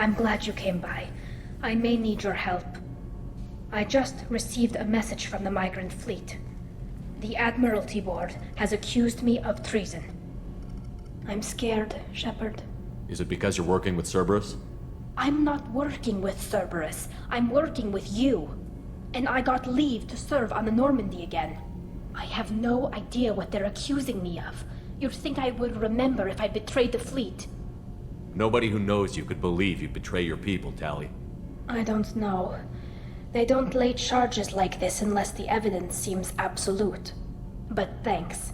I'm glad you came by. I may need your help. I just received a message from the migrant fleet. The Admiralty Board has accused me of treason. I'm scared, Shepard. Is it because you're working with Cerberus? I'm not working with Cerberus. I'm working with you. And I got leave to serve on the Normandy again. I have no idea what they're accusing me of. You'd think I would remember if I betrayed the fleet. Nobody who knows you could believe you'd betray your people, Tali. I don't know. They don't lay charges like this unless the evidence seems absolute. But thanks.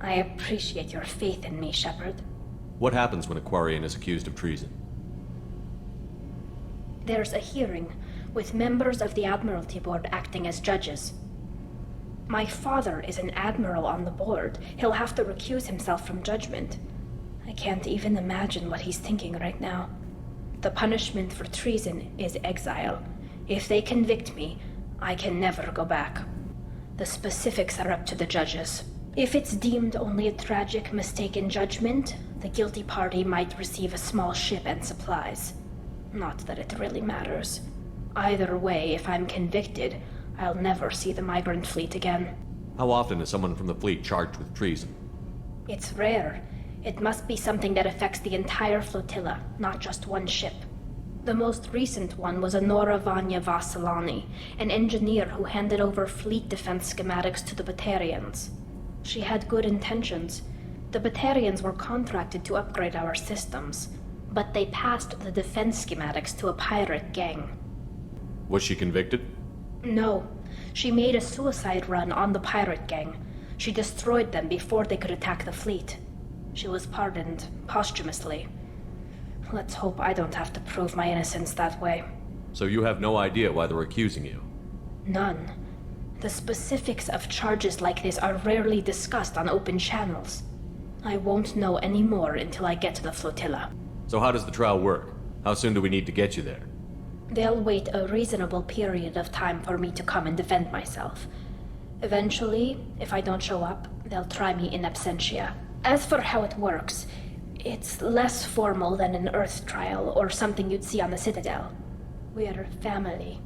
I appreciate your faith in me, Shepard. What happens when a Quarian is accused of treason? There's a hearing, with members of the Admiralty Board acting as judges. My father is an admiral on the board. He'll have to recuse himself from judgment. I can't even imagine what he's thinking right now. The punishment for treason is exile. If they convict me, I can never go back. The specifics are up to the judges. If it's deemed only a tragic mistake in judgment, the guilty party might receive a small ship and supplies. Not that it really matters. Either way, if I'm convicted, I'll never see the migrant fleet again. How often is someone from the fleet charged with treason? It's rare. It must be something that affects the entire flotilla, not just one ship. The most recent one was Honora Vanya Vassilani, an engineer who handed over fleet defense schematics to the Batarians. She had good intentions. The Batarians were contracted to upgrade our systems, but they passed the defense schematics to a pirate gang. Was she convicted? No. She made a suicide run on the pirate gang. She destroyed them before they could attack the fleet. She was pardoned posthumously. Let's hope I don't have to prove my innocence that way. So you have no idea why they're accusing you? None. The specifics of charges like this are rarely discussed on open channels. I won't know any more until I get to the flotilla. So how does the trial work? How soon do we need to get you there? They'll wait a reasonable period of time for me to come and defend myself. Eventually, if I don't show up, they'll try me in absentia. As for how it works, it's less formal than an Earth trial or something you'd see on the Citadel. We're family.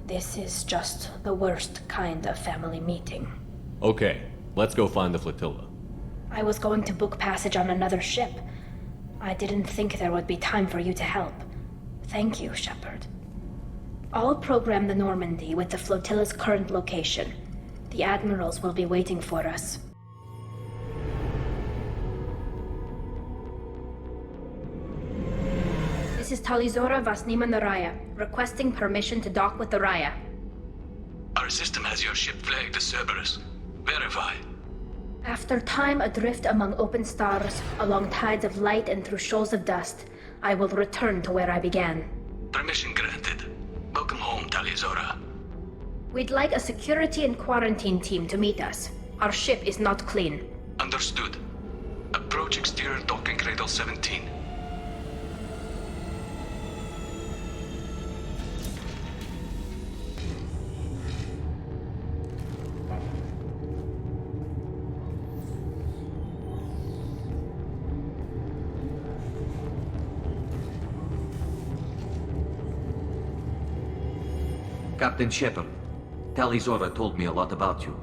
This is just the worst kind of family meeting. Okay, let's go find the flotilla. I was going to book passage on another ship. I didn't think there would be time for you to help. Thank you, Shepard. I'll program the Normandy with the flotilla's current location. The admirals will be waiting for us. This is Talizora Vasnima Naraya, requesting permission to dock with the Raya. Our system has your ship flagged as Cerberus. Verify. After time adrift among open stars, along tides of light and through shoals of dust, I will return to where I began. Permission granted. Welcome home, Talizora. We'd like a security and quarantine team to meet us. Our ship is not clean. Understood. Approach exterior docking cradle 17. Captain Shepard, Talizora told me a lot about you.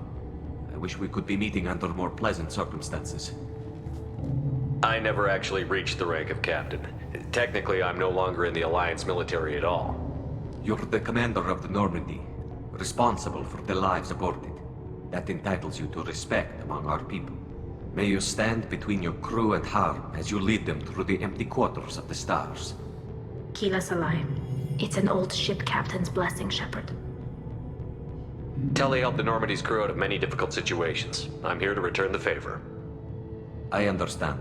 I wish we could be meeting under more pleasant circumstances. I never actually reached the rank of captain. Technically, I'm no longer in the Alliance military at all. You're the commander of the Normandy, responsible for the lives aborted. That entitles you to respect among our people. May you stand between your crew and harm as you lead them through the empty quarters of the stars. Kila Salai. It's an old ship captain's blessing, Shepard. Telly helped the Normandy's crew out of many difficult situations. I'm here to return the favor. I understand.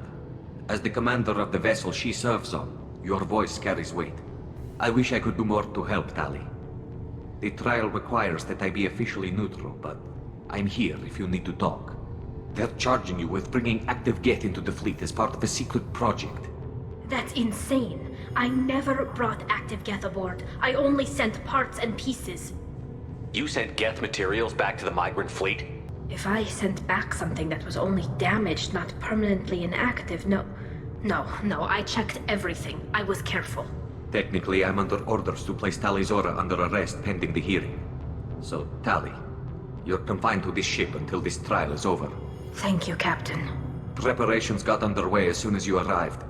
As the commander of the vessel she serves on, your voice carries weight. I wish I could do more to help, Tali. The trial requires that I be officially neutral, but I'm here if you need to talk. They're charging you with bringing active Geth into the fleet as part of a secret project. That's insane. I never brought active Geth aboard. I only sent parts and pieces. You sent Geth materials back to the migrant fleet? If I sent back something that was only damaged, not permanently inactive, no, I checked everything. I was careful. Technically, I'm under orders to place Tali Zora under arrest pending the hearing. So, Tali, you're confined to this ship until this trial is over. Thank you, Captain. Preparations got underway as soon as you arrived.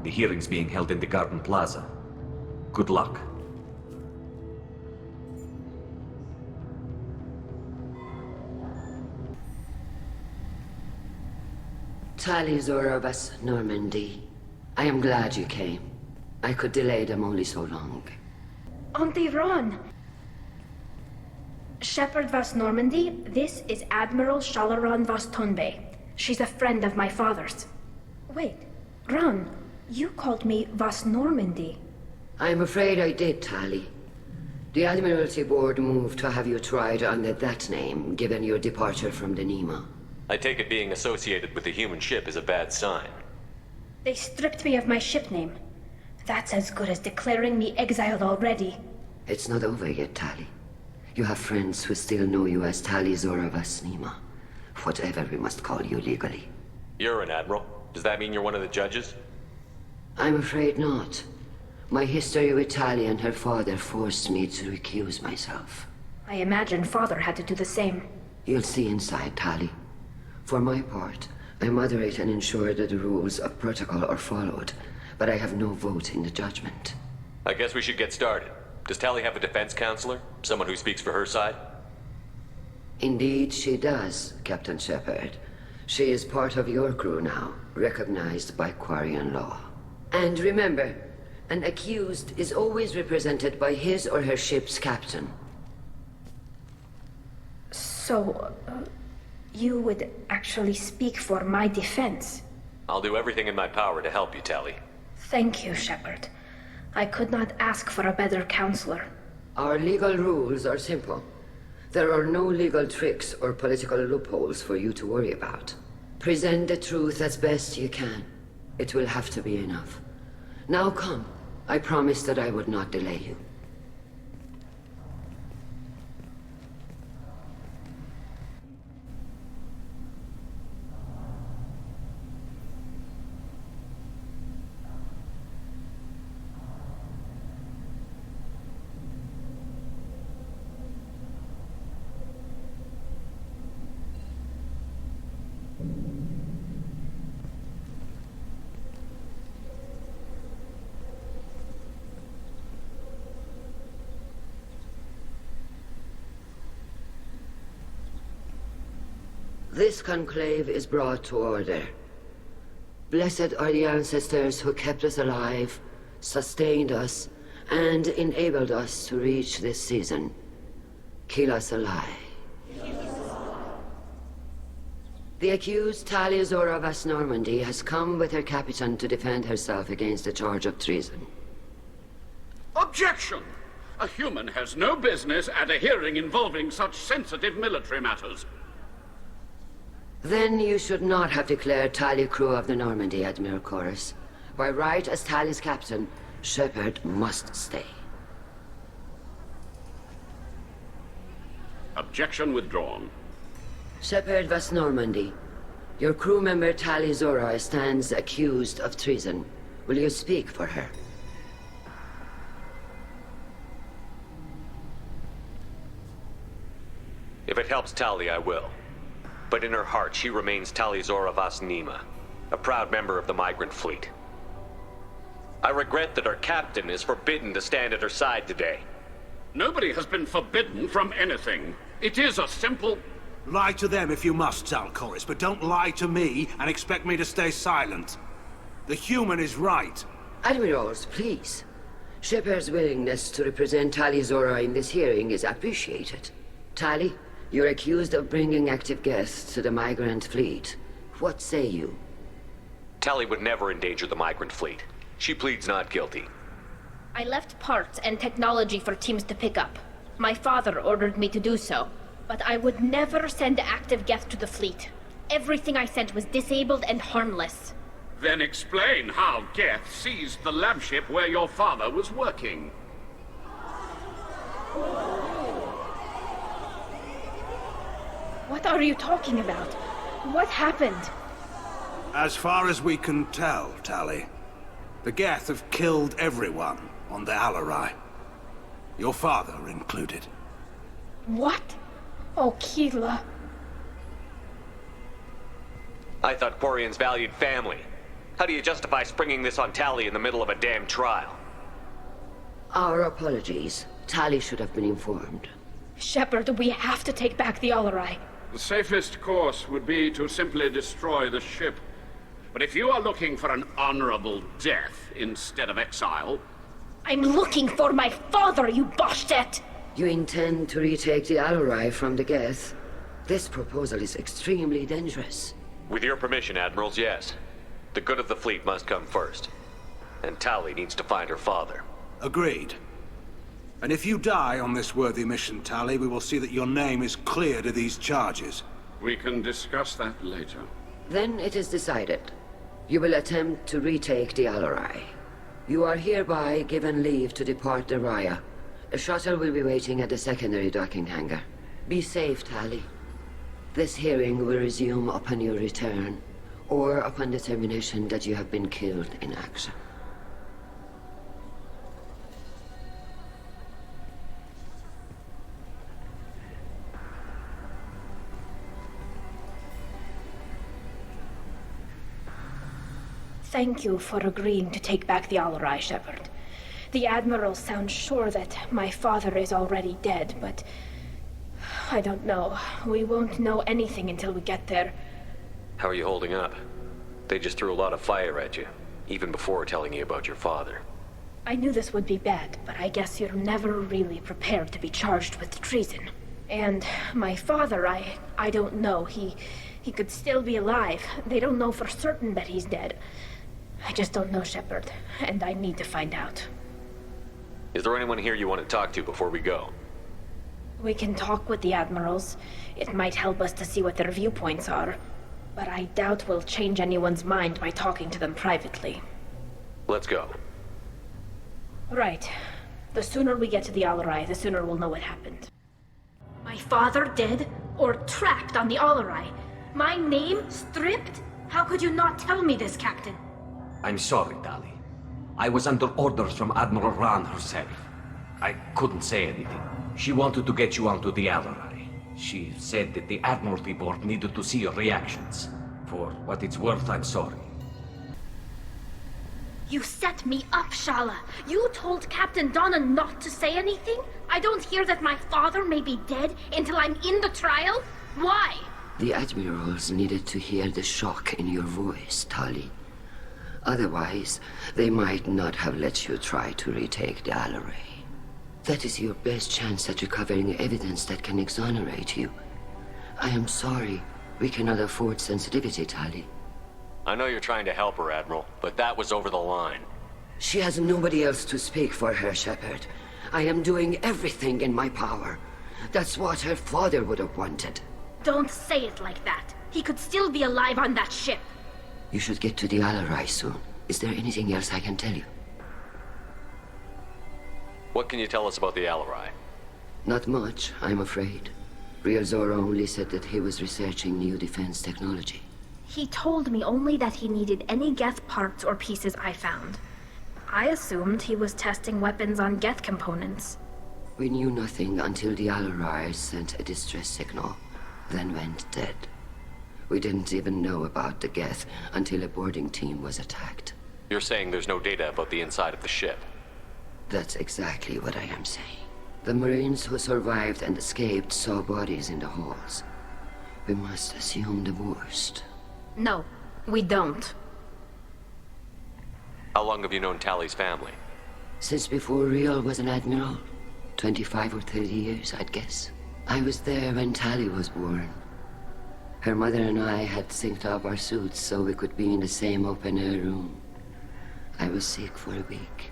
The hearing's being held in the Garden Plaza. Good luck. Tali Zora of us, Normandy. I am glad you came. I could delay them only so long. Auntie Ron! Shepherd Vas Normandy, this is Admiral Shalaran Vas Tonbe. She's a friend of my father's. Wait, Ron, you called me Vas Normandy. I'm afraid I did, Tali. The Admiralty Board moved to have you tried under that name, given your departure from the Nima. I take it being associated with the human ship is a bad sign. They stripped me of my ship name. That's as good as declaring me exiled already. It's not over yet, Tali. You have friends who still know you as Tali Zora Vas Nima. Whatever we must call you legally. You're an admiral. Does that mean you're one of the judges? I'm afraid not. My history with Tali and her father forced me to recuse myself. I imagine father had to do the same. You'll see inside, Tali. For my part, I moderate and ensure that the rules of protocol are followed, but I have no vote in the judgment. I guess we should get started. Does Tali have a defense counselor? Someone who speaks for her side? Indeed, she does, Captain Shepard. She is part of your crew now, recognized by Quarian law. And remember, an accused is always represented by his or her ship's captain. So, you would actually speak for my defense? I'll do everything in my power to help you, Tali. Thank you, Shepard. I could not ask for a better counselor. Our legal rules are simple. There are no legal tricks or political loopholes for you to worry about. Present the truth as best you can. It will have to be enough. Now come. I promised that I would not delay you. This conclave is brought to order. Blessed are the ancestors who kept us alive, sustained us, and enabled us to reach this season. Kill us alive. The accused Tali Zora Vas Normandy has come with her captain to defend herself against the charge of treason. Objection! A human has no business at a hearing involving such sensitive military matters. Then you should not have declared Tali crew of the Normandy, Admiral Chorus. By right as Tali's captain, Shepard must stay. Objection withdrawn. Shepard Vas Normandy, your crew member Tali Zora stands accused of treason. Will you speak for her? If it helps Tali, I will. But in her heart, she remains Tali Zora Vas Nima, a proud member of the migrant fleet. I regret that her captain is forbidden to stand at her side today. Nobody has been forbidden from anything. It is a simple... Lie to them if you must, Zalcoris, but don't lie to me and expect me to stay silent. The human is right. Admirals, please. Shepard's willingness to represent Tali Zora in this hearing is appreciated. Tali, you're accused of bringing active guests to the migrant fleet. What say you? Tali would never endanger the migrant fleet. She pleads not guilty. I left parts and technology for teams to pick up. My father ordered me to do so, but I would never send active guests to the fleet. Everything I sent was disabled and harmless. Then explain how Geth seized the lab ship where your father was working. What are you talking about? What happened? As far as we can tell, Tali, the Geth have killed everyone. on the Alarai. Your father included. What? Oh, Keela. I thought Quarians valued family. How do you justify springing this on Tali in the middle of a damn trial? Our apologies. Tali should have been informed. Shepard, we have to take back the Alarai. The safest course would be to simply destroy the ship. But if you are looking for an honorable death instead of exile... I'm looking for my father, you Bastet! You intend to retake the Alarai from the Geth? This proposal is extremely dangerous. With your permission, Admirals, yes. The good of the fleet must come first. And Tali needs to find her father. Agreed. And if you die on this worthy mission, Tali, we will see that your name is cleared of these charges. We can discuss that later. Then it is decided. You will attempt to retake the Alarai. You are hereby given leave to depart the Raya. A shuttle will be waiting at the secondary docking hangar. Be safe, Tali. This hearing will resume upon your return, or upon determination that you have been killed in action. Thank you for agreeing to take back the Alarai, Shepard. The Admiral sounds sure that my father is already dead, but... I don't know. We won't know anything until we get there. How are you holding up? They just threw a lot of fire at you, even before telling you about your father. I knew this would be bad, but I guess you're never really prepared to be charged with treason. And my father, I don't know. He could still be alive. They don't know for certain that he's dead. I just don't know, Shepard, and I need to find out. Is there anyone here you want to talk to before we go? We can talk with the Admirals. It might help us to see what their viewpoints are. But I doubt we'll change anyone's mind by talking to them privately. Let's go. Right. The sooner we get to the Alarai, the sooner we'll know what happened. My father dead? Or trapped on the Alarai? My name stripped? How could you not tell me this, Captain? I'm sorry, Tali. I was under orders from Admiral Rand herself. I couldn't say anything. She wanted to get you onto the Alarai. She said that the Admiralty Board needed to see your reactions. For what it's worth, I'm sorry. You set me up, Shala. You told Captain Donna not to say anything? I don't hear that my father may be dead until I'm in the trial? Why? The Admirals needed to hear the shock in your voice, Tali. Otherwise, they might not have let you try to retake the Alarai. That is your best chance at recovering evidence that can exonerate you. I am sorry. We cannot afford sensitivity, Tali. I know you're trying to help her, Admiral, but that was over the line. She has nobody else to speak for her, Shepard. I am doing everything in my power. That's what her father would have wanted. Don't say it like that. He could still be alive on that ship. You should get to the Alarai soon. Is there anything else I can tell you? What can you tell us about the Alarai? Not much, I'm afraid. Real Zora only said that he was researching new defense technology. He told me only that he needed any Geth parts or pieces I found. I assumed he was testing weapons on Geth components. We knew nothing until the Alarai sent a distress signal, then went dead. We didn't even know about the Geth until a boarding team was attacked. You're saying there's no data about the inside of the ship? That's exactly what I am saying. The Marines who survived and escaped saw bodies in the halls. We must assume the worst. No, we don't. How long have you known Tali's family? Since before Real was an admiral. 25 or 30 years, I'd guess. I was there when Tali was born. Her mother and I had synced up our suits so we could be in the same open-air room. I was sick for a week,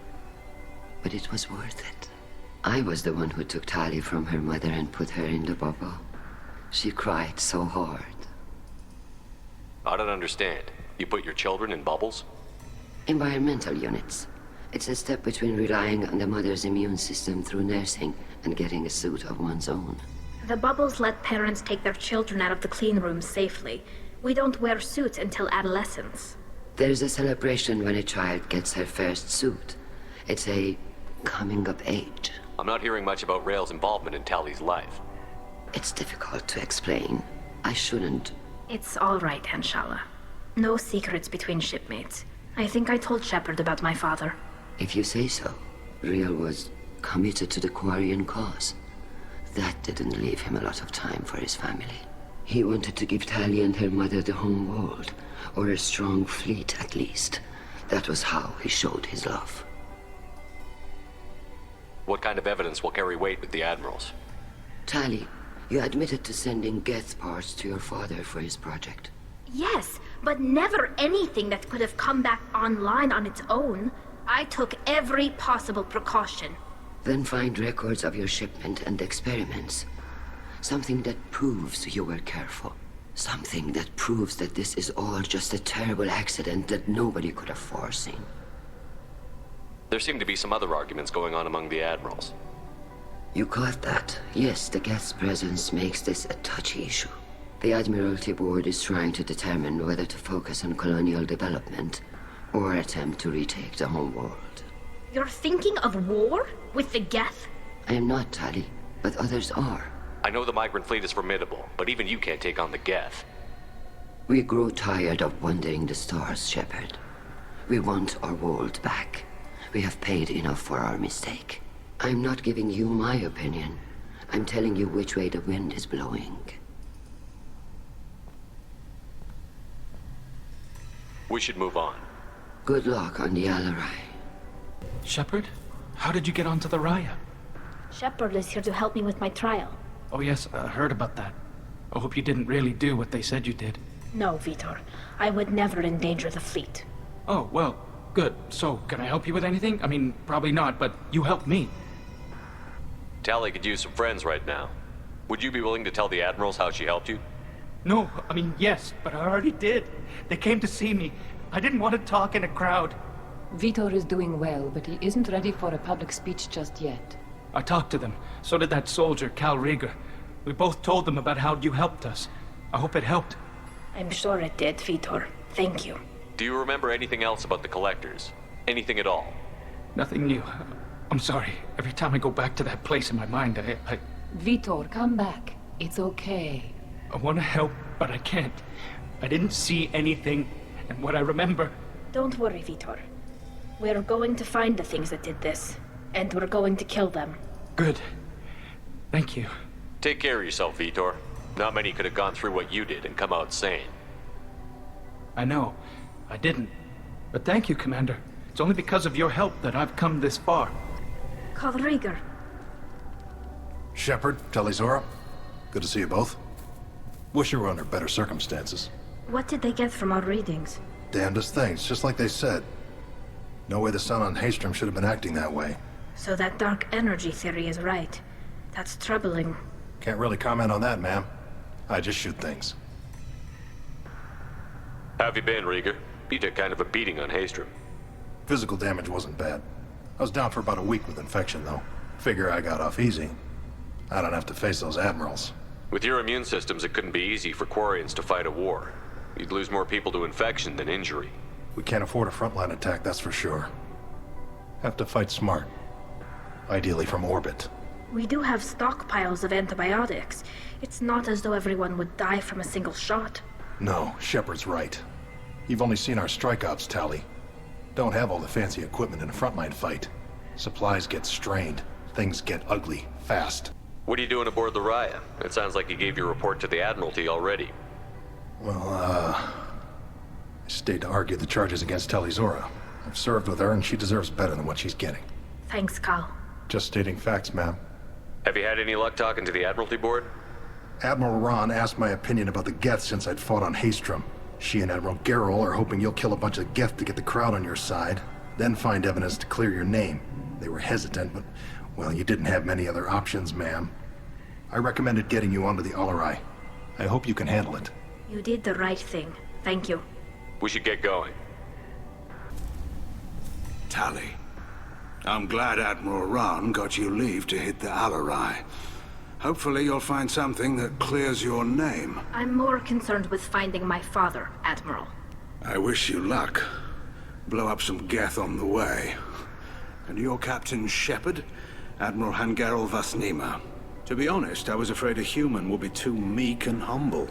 but it was worth it. I was the one who took Tali from her mother and put her in the bubble. She cried so hard. I don't understand. You put your children in bubbles? Environmental units. It's a step between relying on the mother's immune system through nursing and getting a suit of one's own. The bubbles let parents take their children out of the clean rooms safely. We don't wear suits until adolescence. There's a celebration when a child gets her first suit. It's a coming of age. I'm not hearing much about Rail's involvement in Tally's life. It's difficult to explain. I shouldn't. It's all right, Henshala. No secrets between shipmates. I think I told Shepard about my father. If you say so. Rail was committed to the Quarian cause. That didn't leave him a lot of time for his family. He wanted to give Tali and her mother the home world, or a strong fleet at least. That was how he showed his love. What kind of evidence will carry weight with the Admirals? Tali, you admitted to sending Geth parts to your father for his project. Yes, but never anything that could have come back online on its own. I took every possible precaution. Then find records of your shipment and experiments. Something that proves you were careful. Something that proves that this is all just a terrible accident that nobody could have foreseen. There seem to be some other arguments going on among the Admirals. You caught that. Yes, the Geth's presence makes this a touchy issue. The Admiralty Board is trying to determine whether to focus on colonial development or attempt to retake the home world. You're thinking of war? With the Geth? I am not, Tali, but others are. I know the migrant fleet is formidable, but even you can't take on the Geth. We grow tired of wandering the stars, Shepard. We want our world back. We have paid enough for our mistake. I'm not giving you my opinion. I'm telling you which way the wind is blowing. We should move on. Good luck on the Alarai. Shepard? How did you get onto the Raya? Shepard is here to help me with my trial. Oh yes, I heard about that. I hope you didn't really do what they said you did. No, Vitor. I would never endanger the fleet. Oh, well, good. So, can I help you with anything? I mean, probably not, but you helped me. Tali could use some friends right now. Would you be willing to tell the Admirals how she helped you? No, I mean, yes, but I already did. They came to see me. I didn't want to talk in a crowd. Vitor is doing well, but he isn't ready for a public speech just yet. I talked to them. So did that soldier, Cal Rieger. We both told them about how you helped us. I hope it helped. I'm sure it did, Vitor. Thank you. Do you remember anything else about the Collectors? Anything at all? Nothing new. I'm sorry. Every time I go back to that place in my mind, I Vitor, come back. It's okay. I want to help, but I can't. I didn't see anything, and what I remember... Don't worry, Vitor. We're going to find the things that did this, and we're going to kill them. Good. Thank you. Take care of yourself, Vitor. Not many could have gone through what you did and come out sane. I know. I didn't. But thank you, Commander. It's only because of your help that I've come this far. Call Rieger. Shepard, Talizora. Good to see you both. Wish you were under better circumstances. What did they get from our readings? Damnedest things, just like they said. No way the sun on Haystrom should have been acting that way. So that dark energy theory is right. That's troubling. Can't really comment on that, ma'am. I just shoot things. How have you been, Rieger? You took kind of a beating on Haystrom. Physical damage wasn't bad. I was down for about a week with infection, though. Figure I got off easy. I don't have to face those admirals. With your immune systems, it couldn't be easy for Quarians to fight a war. You'd lose more people to infection than injury. We can't afford a frontline attack, that's for sure. Have to fight smart. Ideally from orbit. We do have stockpiles of antibiotics. It's not as though everyone would die from a single shot. No, Shepard's right. You've only seen our strike ops tally. Don't have all the fancy equipment in a frontline fight. Supplies get strained. Things get ugly, fast. What are you doing aboard the Raya? It sounds like you gave your report to the Admiralty already. Well, I stayed to argue the charges against Talizora. I've served with her, and she deserves better than what she's getting. Thanks, Cal. Just stating facts, ma'am. Have you had any luck talking to the Admiralty Board? Admiral Ron asked my opinion about the Geth since I'd fought on Haystrom. She and Admiral Garrel are hoping you'll kill a bunch of Geth to get the crowd on your side, then find evidence to clear your name. They were hesitant, but, well, you didn't have many other options, ma'am. I recommended getting you onto the Alarai. I hope you can handle it. You did the right thing. Thank you. We should get going. Tali, I'm glad Admiral Ron got you leave to hit the Alarai. Hopefully you'll find something that clears your name. I'm more concerned with finding my father, Admiral. I wish you luck. Blow up some Geth on the way. And your Captain Shepard, Admiral Hangarel Vasnima. To be honest, I was afraid a human would be too meek and humble.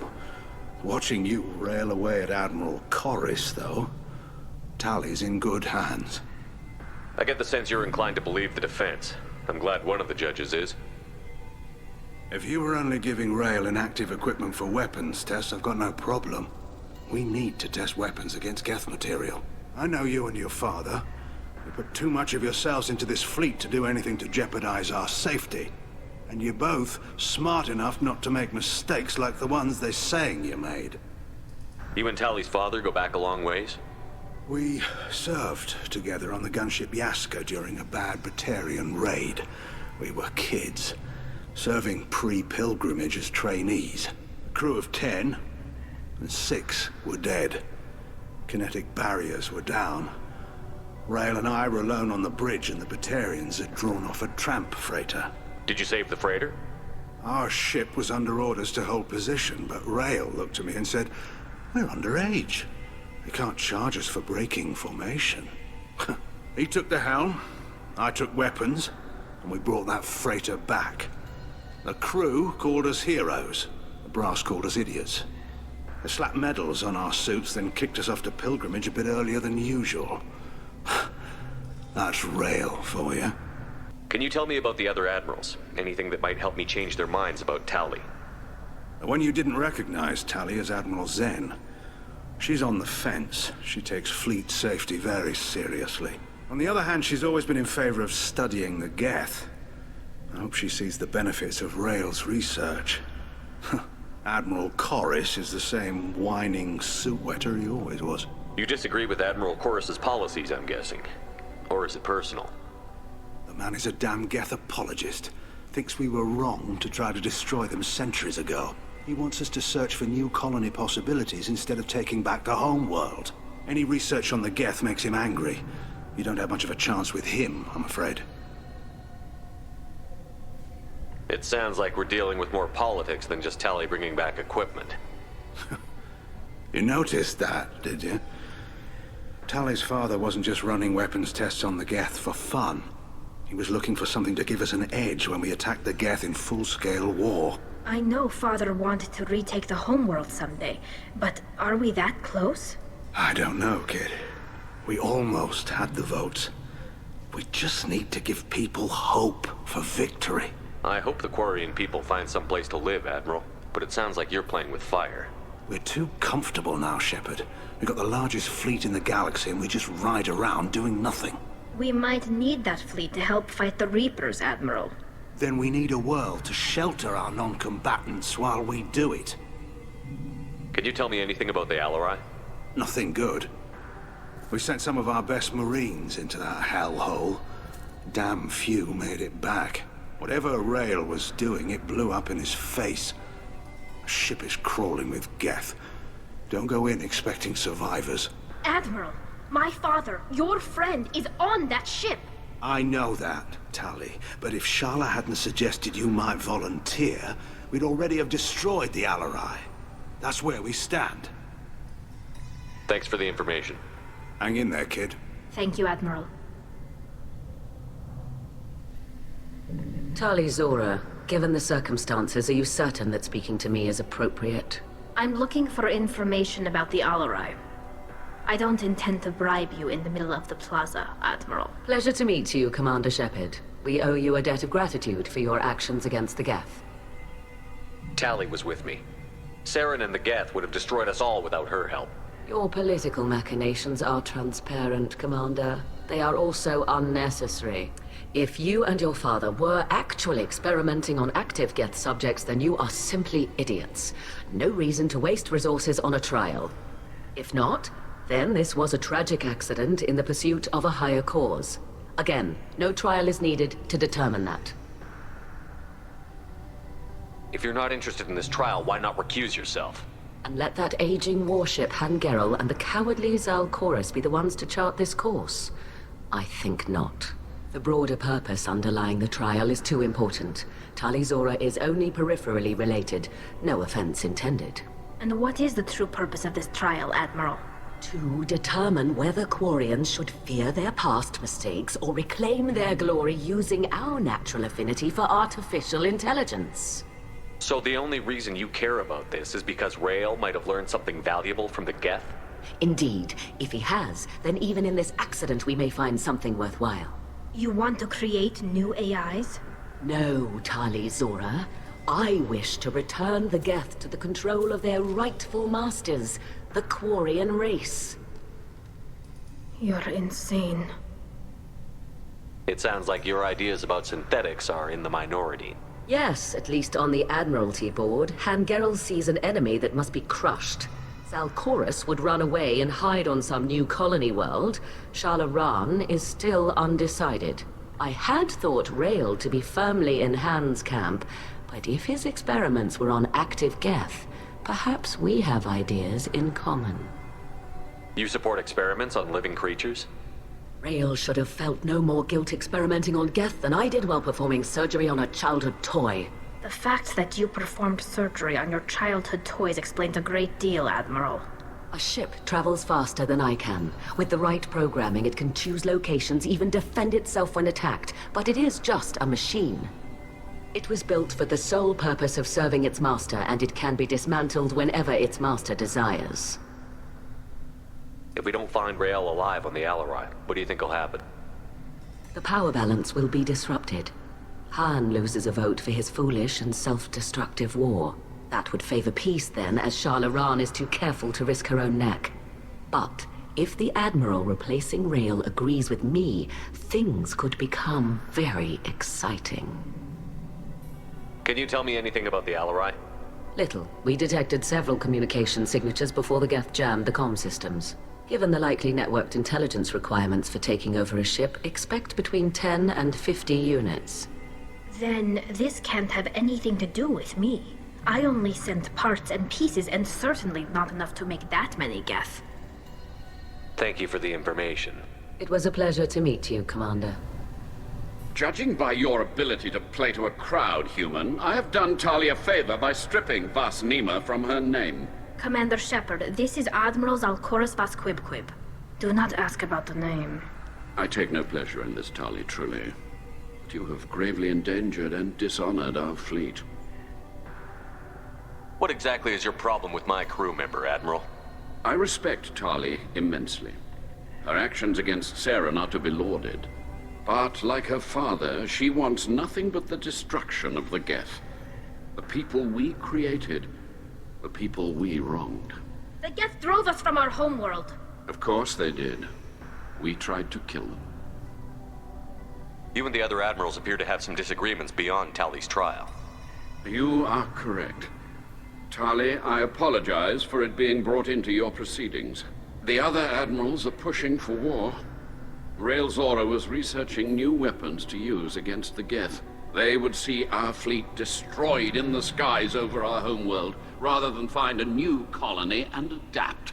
Watching you rail away at Admiral Corris, though, Tali's in good hands. I get the sense you're inclined to believe the defense. I'm glad one of the judges is. If you were only giving Rail inactive equipment for weapons tests, I've got no problem. We need to test weapons against Geth material. I know you and your father. You put too much of yourselves into this fleet to do anything to jeopardize our safety. And you're both smart enough not to make mistakes like the ones they're saying you made. You and Tali's father go back a long ways? We served together on the gunship Yaska during a bad Batarian raid. We were kids, serving pre-pilgrimage as trainees. A crew of 10, and 6 were dead. Kinetic barriers were down. Rail and I were alone on the bridge, and the Batarians had drawn off a tramp freighter. Did you save the freighter? Our ship was under orders to hold position, but Rail looked at me and said, "We're underage. They can't charge us for breaking formation." He took the helm, I took weapons, and we brought that freighter back. The crew called us heroes. The brass called us idiots. They slapped medals on our suits, then kicked us off to pilgrimage a bit earlier than usual. That's Rail for you. Can you tell me about the other admirals? Anything that might help me change their minds about Tali? The one you didn't recognize, Tali, is Admiral Zen. She's on the fence. She takes fleet safety very seriously. On the other hand, she's always been in favor of studying the Geth. I hope she sees the benefits of Rail's research. Admiral Corris is the same whining suit-wetter he always was. You disagree with Admiral Corris's policies, I'm guessing. Or is it personal? The man is a damn Geth apologist. Thinks we were wrong to try to destroy them centuries ago. He wants us to search for new colony possibilities instead of taking back the home world. Any research on the Geth makes him angry. You don't have much of a chance with him, I'm afraid. It sounds like we're dealing with more politics than just Tali bringing back equipment. You noticed that, did you? Tali's father wasn't just running weapons tests on the Geth for fun. He was looking for something to give us an edge when we attacked the Geth in full-scale war. I know Father wanted to retake the homeworld someday, but are we that close? I don't know, kid. We almost had the votes. We just need to give people hope for victory. I hope the Quarian people find some place to live, Admiral. But it sounds like you're playing with fire. We're too comfortable now, Shepard. We've got the largest fleet in the galaxy and we just ride around doing nothing. We might need that fleet to help fight the Reapers, Admiral. Then we need a world to shelter our non-combatants while we do it. Can you tell me anything about the Alarai? Nothing good. We sent some of our best Marines into that hellhole. Damn few made it back. Whatever Rail was doing, it blew up in his face. The ship is crawling with Geth. Don't go in expecting survivors. Admiral, my father, your friend, is on that ship. I know that, Tali, but if Shala hadn't suggested you might volunteer, we'd already have destroyed the Alarai. That's where we stand. Thanks for the information. Hang in there, kid. Thank you, Admiral. Tali Zora, given the circumstances, are you certain that speaking to me is appropriate? I'm looking for information about the Alarai. I don't intend to bribe you in the middle of the plaza, Admiral. Pleasure to meet you, Commander Shepard. We owe you a debt of gratitude for your actions against the Geth. Tali was with me. Saren and the Geth would have destroyed us all without her help. Your political machinations are transparent, Commander. They are also unnecessary. If you and your father were actually experimenting on active Geth subjects, then you are simply idiots. No reason to waste resources on a trial. If not, then this was a tragic accident in the pursuit of a higher cause. Again, no trial is needed to determine that. If you're not interested in this trial, why not recuse yourself? And let that aging warship Hangarel and the cowardly Zal Chorus be the ones to chart this course? I think not. The broader purpose underlying the trial is too important. Tali Zora is only peripherally related. No offense intended. And what is the true purpose of this trial, Admiral? To determine whether Quarians should fear their past mistakes or reclaim their glory using our natural affinity for artificial intelligence. So the only reason you care about this is because Rael might have learned something valuable from the Geth? Indeed. If he has, then even in this accident we may find something worthwhile. You want to create new AIs? No, Tali Zora. I wish to return the Geth to the control of their rightful masters, the Quarian race. You're insane. It sounds like your ideas about synthetics are in the minority. Yes, at least on the Admiralty board, Hangerel sees an enemy that must be crushed. Zalcorus would run away and hide on some new colony world. Shalaran is still undecided. I had thought Rael to be firmly in Han's camp, but if his experiments were on active Geth, perhaps we have ideas in common. You support experiments on living creatures? Rael should have felt no more guilt experimenting on Geth than I did while performing surgery on a childhood toy. The fact that you performed surgery on your childhood toys explains a great deal, Admiral. A ship travels faster than I can. With the right programming, it can choose locations, even defend itself when attacked, but it is just a machine. It was built for the sole purpose of serving its master, and it can be dismantled whenever its master desires. If we don't find Rael alive on the Alarai, what do you think will happen? The power balance will be disrupted. Han loses a vote for his foolish and self-destructive war. That would favor peace then, as Shalaran is too careful to risk her own neck. But if the Admiral replacing Rael agrees with me, things could become very exciting. Can you tell me anything about the Alarai? Little. We detected several communication signatures before the Geth jammed the comm systems. Given the likely networked intelligence requirements for taking over a ship, expect between 10 and 50 units. Then this can't have anything to do with me. I only sent parts and pieces, and certainly not enough to make that many Geth. Thank you for the information. It was a pleasure to meet you, Commander. Judging by your ability to play to a crowd, human, I have done Tali a favor by stripping Vas Nima from her name. Commander Shepard, this is Admiral Zalcorus Vasquibquib. Do not ask about the name. I take no pleasure in this, Tali, truly. But you have gravely endangered and dishonored our fleet. What exactly is your problem with my crew member, Admiral? I respect Tali immensely. Her actions against Sarah are not to be lauded. But, like her father, she wants nothing but the destruction of the Geth. The people we created. The people we wronged. The Geth drove us from our homeworld. Of course they did. We tried to kill them. You and the other admirals appear to have some disagreements beyond Tali's trial. You are correct. Tali, I apologize for it being brought into your proceedings. The other admirals are pushing for war. Rael Zora was researching new weapons to use against the Geth. They would see our fleet destroyed in the skies over our homeworld, rather than find a new colony and adapt.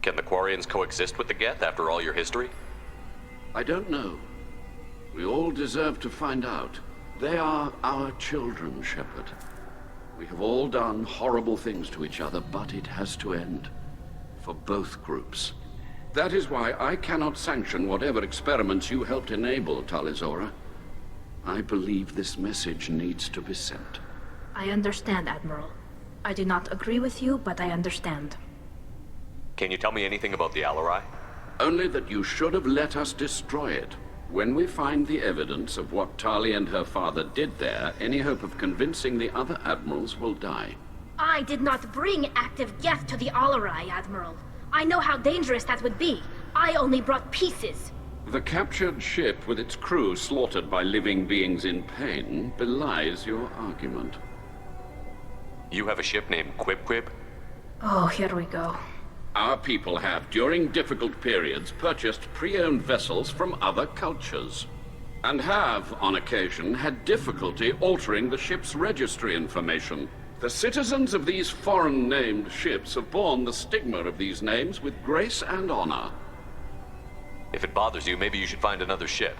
Can the Quarians coexist with the Geth after all your history? I don't know. We all deserve to find out. They are our children, Shepard. We have all done horrible things to each other, but it has to end. For both groups. That is why I cannot sanction whatever experiments you helped enable, Tali Zora. I believe this message needs to be sent. I understand, Admiral. I do not agree with you, but I understand. Can you tell me anything about the Alarai? Only that you should have let us destroy it. When we find the evidence of what Tali and her father did there, any hope of convincing the other admirals will die. I did not bring active Geth to the Alarai, Admiral. I know how dangerous that would be. I only brought pieces. The captured ship with its crew slaughtered by living beings in pain belies your argument. You have a ship named Quib? Oh, here we go. Our people have, during difficult periods, purchased pre-owned vessels from other cultures. And have, on occasion, had difficulty altering the ship's registry information. The citizens of these foreign-named ships have borne the stigma of these names with grace and honor. If it bothers you, maybe you should find another ship.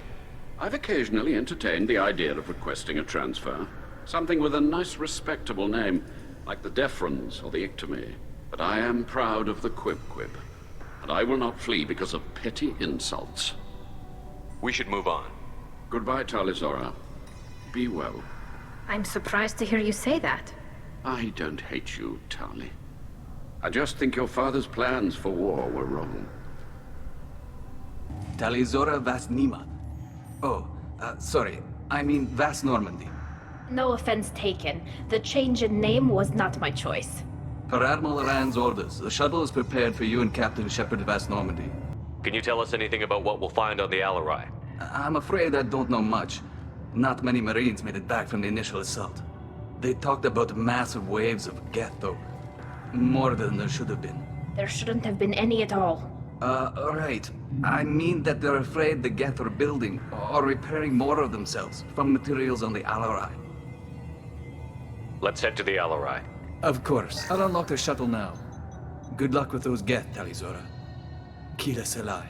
I've occasionally entertained the idea of requesting a transfer. Something with a nice, respectable name, like the Defrons or the Ictomy. But I am proud of the Quib. but I will not flee because of petty insults. We should move on. Goodbye, Talizora. Be well. I'm surprised to hear you say that. I don't hate you, Tali. I just think your father's plans for war were wrong. Talizora Vas Nima. Oh, sorry. I mean Vas Normandy. No offense taken. The change in name was not my choice. Per Admiral Rand's orders, the shuttle is prepared for you and Captain Shepard Vas Normandy. Can you tell us anything about what we'll find on the Alarai? I'm afraid I don't know much. Not many Marines made it back from the initial assault. They talked about massive waves of Geth, though. More than there should have been. There shouldn't have been any at all. Right. I mean that they're afraid the Geth are building or repairing more of themselves from materials on the Alarai. Let's head to the Alarai. Of course. I'll unlock the shuttle now. Good luck with those Geth, Talizora. Kila Selai.